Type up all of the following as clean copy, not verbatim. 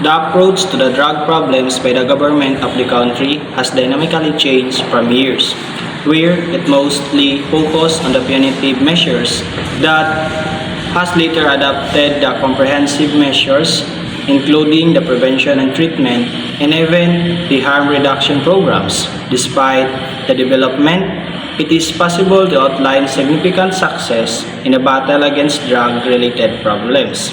The approach to the drug problems by the government of the country has dynamically changed from years, where it mostly focused on the punitive measures that has later adopted the comprehensive measures, including the prevention and treatment and even the harm reduction programs. Despite the development, it is possible to outline significant success in the battle against drug-related problems.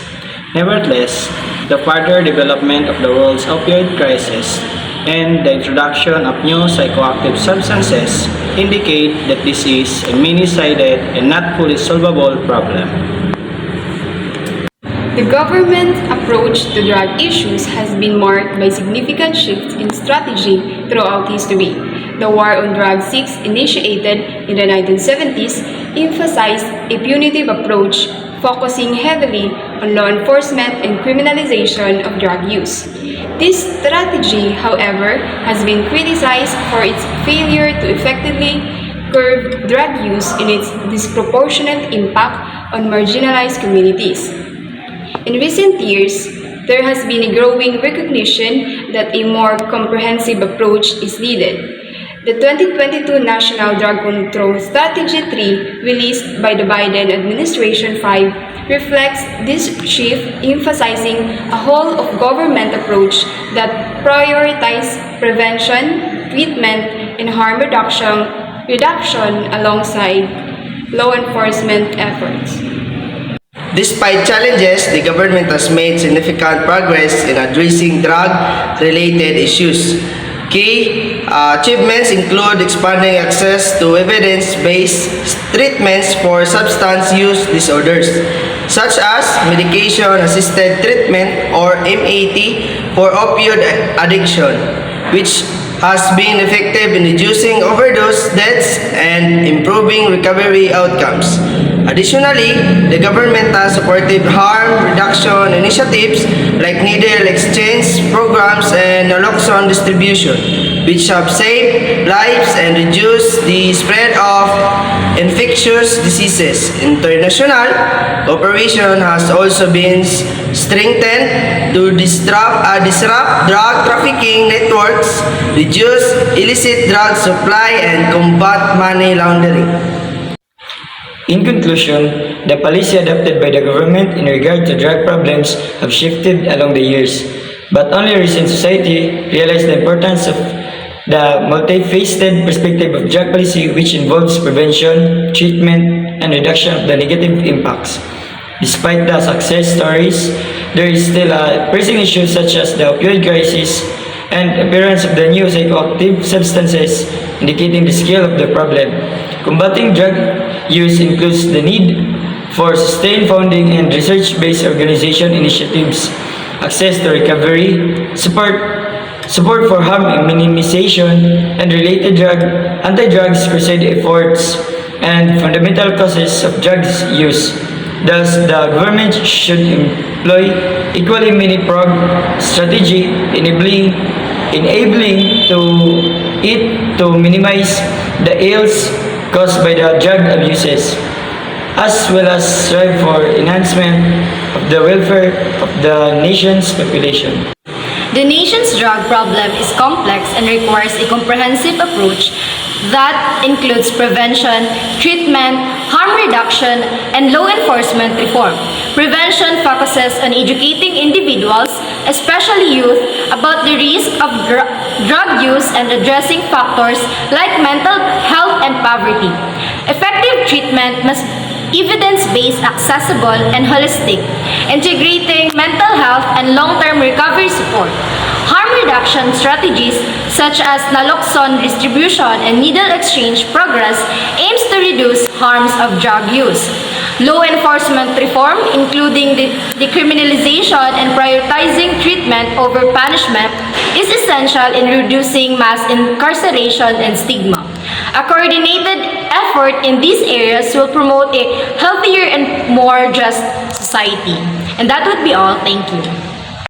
Nevertheless, the further development of the world's opioid crisis and the introduction of new psychoactive substances indicate that this is a many-sided and not fully solvable problem. The government approach to drug issues has been marked by significant shifts in strategy throughout history. The war on drugs, initiated in the 1970s, emphasized a punitive approach, focusing heavily on law enforcement and criminalization of drug use. This strategy, however, has been criticized for its failure to effectively curb drug use and its disproportionate impact on marginalized communities. In recent years, there has been a growing recognition that a more comprehensive approach is needed. The 2022 National Drug Control Strategy 3, released by the Biden Administration 5, reflects this shift, emphasizing a whole-of-government approach that prioritizes prevention, treatment, and harm reduction alongside law enforcement efforts. Despite challenges, the government has made significant progress in addressing drug-related issues. Key achievements include expanding access to evidence-based treatments for substance use disorders, such as medication-assisted treatment or MAT for opioid addiction, which has been effective in reducing overdose deaths and improving recovery outcomes. Additionally, the government has supported harm reduction initiatives like needle exchange programs and naloxone distribution, which have saved lives and reduced the spread of infectious diseases. International cooperation has also been strengthened to disrupt drug trafficking networks, reduce illicit drug supply, and combat money laundering. In conclusion, the policy adopted by the government in regard to drug problems have shifted along the years, but only recent society realized the importance of the multifaceted perspective of drug policy, which involves prevention, treatment, and reduction of the negative impacts. Despite the success stories, there is still a pressing issue such as the opioid crisis and appearance of the new psychoactive substances, indicating the scale of the problem. Combating drug use includes the need for sustained funding and research-based organization initiatives, access to recovery, support for harm minimization and related anti-drugs crusade efforts, and fundamental causes of drugs use. Thus, the government should employ equally many-pronged strategy enabling to minimize the ills caused by the drug abuses, as well as strive for enhancement of the welfare of the nation's population. The nation's drug problem is complex and requires a comprehensive approach that includes prevention, treatment, harm reduction, and law enforcement reform. Prevention focuses on educating individuals, especially youth, about the risk of drug use and addressing factors like mental health and poverty. Effective treatment must evidence-based, accessible, and holistic, integrating mental health and long-term recovery support. Harm reduction strategies such as naloxone distribution and needle exchange progress aims to reduce harms of drug use. Law enforcement reform, including the decriminalization and prioritizing treatment over punishment, is essential in reducing mass incarceration and stigma. A coordinated effort in these areas will promote a healthier and more just society. And that would be all. Thank you.